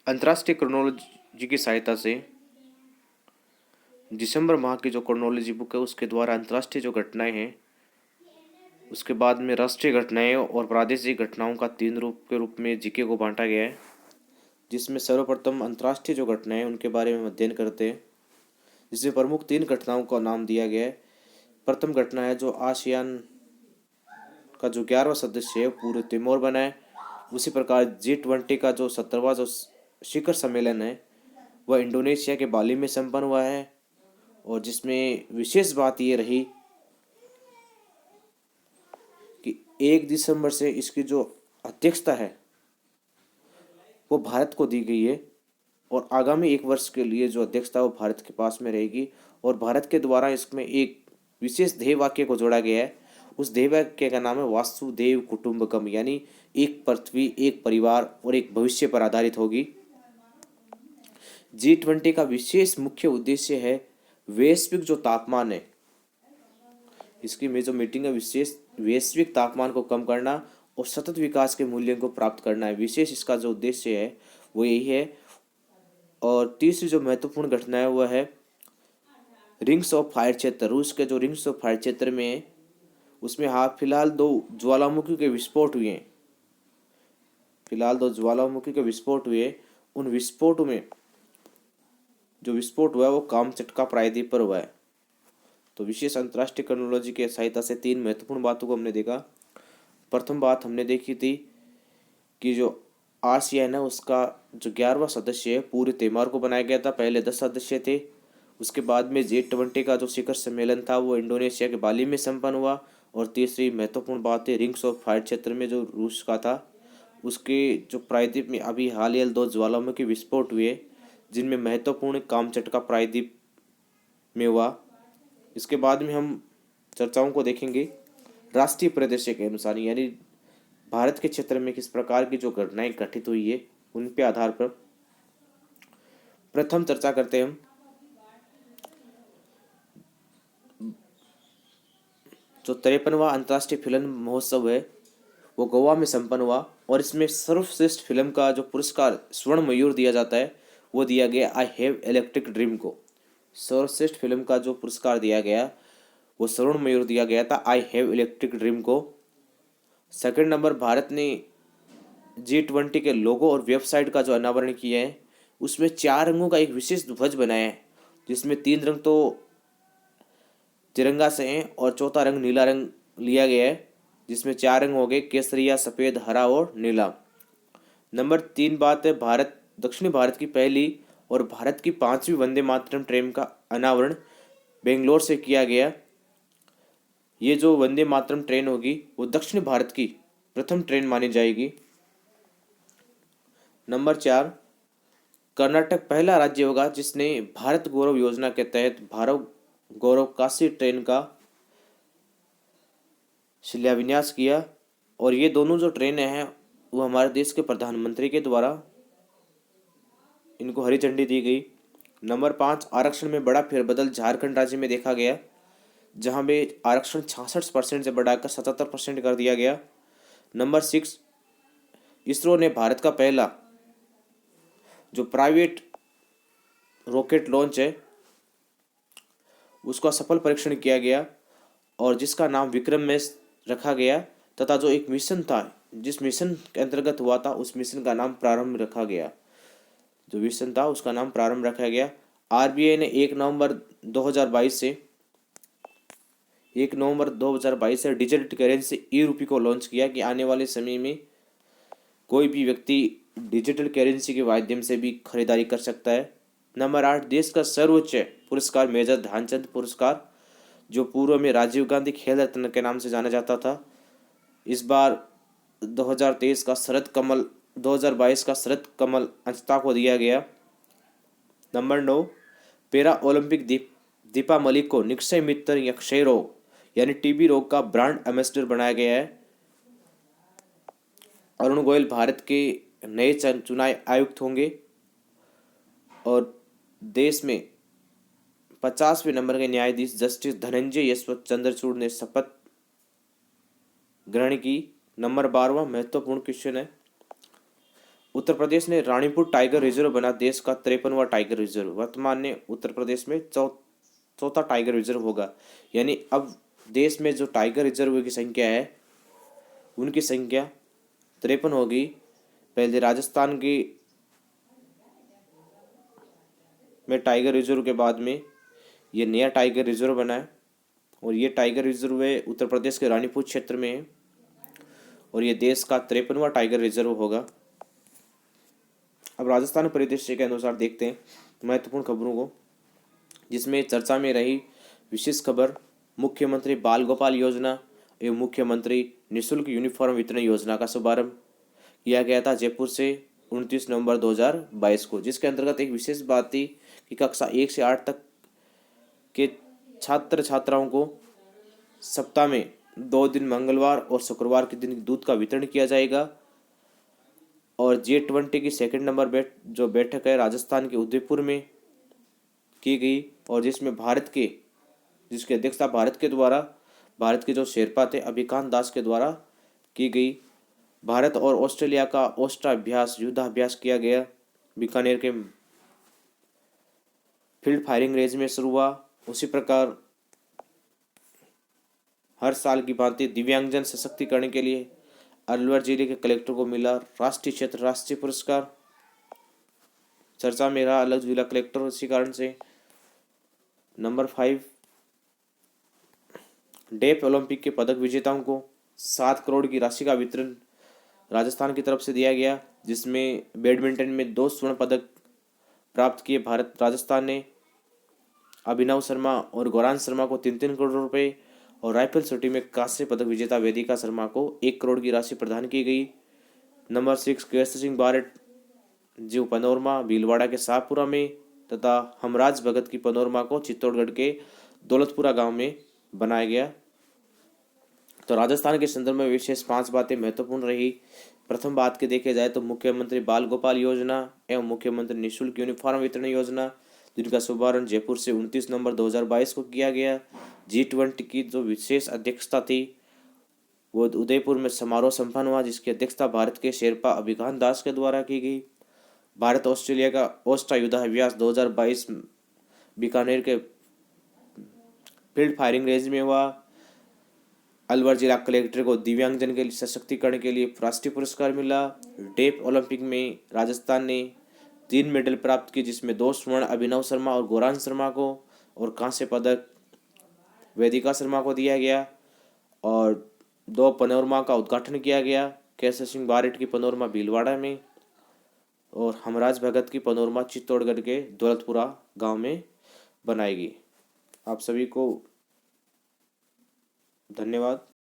अंतर्राष्ट्रीय क्रोनोलॉजी की सहायता से दिसंबर माह की जो क्रोनोलॉजी बुक है उसके द्वारा अंतर्राष्ट्रीय जो घटनाएं हैं, उसके बाद में राष्ट्रीय घटनाएं और प्रादेशिक घटनाओं का तीन रूप में जीके को बांटा गया है। जिसमें सर्वप्रथम अंतर्राष्ट्रीय जो घटनाएं हैं उनके बारे में अध्ययन करते हैं, जिसमें प्रमुख तीन घटनाओं का नाम दिया गया है। प्रथम घटना है जो आसियान का जो 11वां सदस्य है पूर्व तिमोर बना है। उसी प्रकार G20 का जो 17वां जो शिखर सम्मेलन है वह इंडोनेशिया के बाली में संपन्न हुआ है, और जिसमें विशेष बात ये रही कि 1 दिसंबर से इसकी जो अध्यक्षता है वो भारत को दी गई है, और आगामी 1 वर्ष के लिए जो अध्यक्षता वो भारत के पास में रहेगी। और भारत के द्वारा इसमें एक विशेष ध्येय वाक्य को जोड़ा गया है। उस ध्येय वाक्य का नाम है वासुदेव कुटुंबकम, यानी एक पृथ्वी, एक परिवार और एक भविष्य पर आधारित होगी। G20 का विशेष मुख्य उद्देश्य है वैश्विक जो तापमान है, इसकी में जो मीटिंग है विशेष वैश्विक तापमान को कम करना और सतत विकास के मूल्यों को प्राप्त करना है। विशेष इसका जो उद्देश्य है वो यही है। और तीसरी जो महत्वपूर्ण घटना है वह है रिंग्स ऑफ फायर क्षेत्र। रूस के जो रिंग्स ऑफ फायर क्षेत्र में है उसमें फिलहाल दो ज्वालामुखी के विस्फोट हुए हैं। उन विस्फोटों में जो विस्फोट हुआ है वो कामचटका प्रायद्वीप पर हुआ है। तो विशेष अंतर्राष्ट्रीय क्रोनोलॉजी के सहायता से तीन महत्वपूर्ण बातों को हमने देखा। प्रथम बात हमने देखी थी कि जो आसियान है उसका जो 11वां सदस्य है पूरे तिमोर को बनाया गया था। पहले 10 सदस्य थे। उसके बाद में G20 का जो शिखर सम्मेलन था वो इंडोनेशिया के बाली में संपन्न हुआ। और तीसरी महत्वपूर्ण बात है रिंग्स ऑफ फायर क्षेत्र में जो रूस का था उसके जो प्रायद्वीप में अभी हाल ही 2 ज्वालामुखी विस्फोट हुए, जिनमें महत्वपूर्ण कामचटका प्रायद्वीप में हुआ। इसके बाद में हम चर्चाओं को देखेंगे राष्ट्रीय परिदृश्य के अनुसार, यानी भारत के क्षेत्र में किस प्रकार की जो घटनाएं घटित हुई है उन पे आधार पर। प्रथम चर्चा करते हैं हम जो 53वां अंतर्राष्ट्रीय फिल्म महोत्सव है वो गोवा में संपन्न हुआ, और इसमें सर्वश्रेष्ठ फिल्म का जो पुरस्कार स्वर्ण मयूर दिया जाता है वो दिया गया आई हैव इलेक्ट्रिक ड्रीम को। सर्वश्रेष्ठ फिल्म का जो पुरस्कार दिया गया वो स्वर्ण मयूर दिया गया था आई हैव इलेक्ट्रिक ड्रीम को। सेकंड नंबर, भारत ने G20 के लोगो और वेबसाइट का जो अनावरण किया है उसमें 4 रंगों का एक विशेष ध्वज बनाया है, जिसमें 3 रंग तो तिरंगा से हैं और चौथा रंग नीला रंग लिया गया है, जिसमें 4 रंग हो गए केसरिया, सफ़ेद, हरा और नीला। नंबर 3 बात है दक्षिण भारत की पहली और भारत की 5वीं वंदे मातरम ट्रेन का अनावरण बेंगलोर से किया गया। ये जो वंदे मातरम ट्रेन होगी वो दक्षिण भारत की प्रथम ट्रेन मानी जाएगी। नंबर 4, कर्नाटक पहला राज्य होगा जिसने भारत गौरव योजना के तहत भारत गौरव काशी ट्रेन का शिलान्यास किया, और ये दोनों जो ट्रेनें हैं वो हमारे देश के प्रधानमंत्री के द्वारा इनको हरी झंडी दी गई। नंबर 5, आरक्षण में बड़ा फेरबदल झारखंड राज्य में देखा गया, जहां में आरक्षण 66% से बढ़ाकर 77% कर दिया गया। नंबर 6, इसरो ने भारत का पहला जो प्राइवेट रॉकेट लॉन्च है उसका सफल परीक्षण किया गया, और जिसका नाम विक्रम में रखा गया, तथा जो एक मिशन था जिस मिशन के अंतर्गत हुआ था उस मिशन का नाम प्रारंभ रखा गया। जो मिशन था उसका नाम प्रारंभ रखा गया। आरबीआई ने 1 नवंबर 2022 से डिजिटल करेंसी ई-रूपी को लॉन्च किया कि आने वाले समय में कोई भी व्यक्ति डिजिटल करेंसी के माध्यम से भी खरीदारी कर सकता है। नंबर 8, देश का सर्वोच्च पुरस्कार मेजर ध्यानचंद पुरस्कार, जो पूर्व में राजीव गांधी खेल रत्न के नाम से जाना जाता था, इस बार 2022 का शरद कमल अंकिता को दिया गया। Number 9, para Olympic Deepa Malik को निक्षय मित्र या क्षय रोग यानी टीबी रोग का ब्रांड एम्बेसडर बनाया गया है। अरुण गोयल भारत के नए चुनाव आयुक्त होंगे, और देश में 50वें नंबर के न्यायाधीश जस्टिस धनंजय यशवंत चंद्रचूड़ ने शपथ ग्रहण की। नंबर 12वां महत्वपूर्ण क्वेश्चन है उत्तर प्रदेश ने रानीपुर टाइगर रिजर्व बना देश का 53वां टाइगर रिजर्व। वर्तमान में उत्तर प्रदेश में चौथा टाइगर रिजर्व होगा। यानी अब देश में जो टाइगर रिजर्व की संख्या है उनकी संख्या 53 होगी। पहले राजस्थान की में टाइगर रिजर्व के बाद में ये नया टाइगर रिजर्व बना है और ये टाइगर रिजर्व है उत्तर प्रदेश के रानीपुर क्षेत्र में है और ये देश का 53वां टाइगर रिजर्व होगा। अब राजस्थान परिदृश्य के अनुसार देखते हैं महत्वपूर्ण खबरों को, जिसमें चर्चा में रही विशेष खबर मुख्यमंत्री बाल गोपाल योजना एवं मुख्यमंत्री निःशुल्क यूनिफॉर्म वितरण योजना का शुभारंभ किया गया था जयपुर से 29 नवंबर 2022 को, जिसके अंतर्गत एक विशेष बात थी कि कक्षा 1 से 8 तक के छात्र छात्राओं को सप्ताह में 2 दिन मंगलवार और शुक्रवार के दिन दूध का वितरण किया जाएगा। और G20 की सेकंड नंबर जो बैठक है राजस्थान के उदयपुर में की गई और जिसकी अध्यक्षता भारत के जो शेरपा थे अभिकांत दास के द्वारा की गई। भारत और ऑस्ट्रेलिया का युद्धाभ्यास किया गया। बीकानेर के फील्ड फायरिंग रेंज में शुरू हुआ। उसी प्रकार हर साल की भांति दिव्यांगजन सशक्तिकरण के लिए अलवर जिले के कलेक्टर को मिला राष्ट्रीय क्षेत्र राष्ट्रीय पुरस्कार। चर्चा में रहा अलग जिला कलेक्टर। इसी कारण से नंबर 5 डेफ ओलंपिक के पदक विजेताओं को 7 करोड़ की राशि का वितरण राजस्थान की तरफ से दिया गया, जिसमें बैडमिंटन में 2 स्वर्ण पदक प्राप्त किए राजस्थान ने। अभिनव शर्मा और गौरांग शर्मा को 3-3 करोड़ रुपए और राइफल शूटिंग में कांस्य पदक विजेता वेदिका शर्मा को 1 करोड़ की राशि प्रदान की गई। नंबर 6 केसर सिंह बारट जीव पनोरमा भीलवाड़ा के शाहपुरा में तथा हमराज भगत की पनोरमा को चित्तौड़गढ़ के दौलतपुरा गांव में बनाया गया। तो राजस्थान के संदर्भ में विशेष 5 बातें महत्वपूर्ण रही। प्रथम बात के देखे जाए तो मुख्यमंत्री बाल गोपाल योजना एवं मुख्यमंत्री निःशुल्क यूनिफॉर्म वितरण योजना, जिनका शुभारंभ जयपुर से 29 नवंबर 2022 को किया गया। G20 की जो विशेष अध्यक्षता थी वो उदयपुर में समारोह संपन्न हुआ, जिसकी अध्यक्षता भारत के शेरपा अभिकांत दास के द्वारा की गई। भारत ऑस्ट्रेलिया का ओस्टा युद्धाभ्यास 2022 बीकानेर के फील्ड फायरिंग रेंज में हुआ। अलवर जिला कलेक्टर को दिव्यांगजन के सशक्तिकरण के लिए राष्ट्रीय पुरस्कार मिला। डेफ ओलंपिक में राजस्थान ने 3 मेडल प्राप्त किए, जिसमें 2 स्वर्ण अभिनव शर्मा और गौरांग शर्मा को और कांस्य पदक वेदिका शर्मा को दिया गया और 2 पनोरमा का उद्घाटन किया गया। केसर सिंह बारट की पनोरमा भीलवाड़ा में और हमराज भगत की पनोरमा चित्तौड़गढ़ के दौलतपुरा गांव में बनाएगी। आप सभी को धन्यवाद।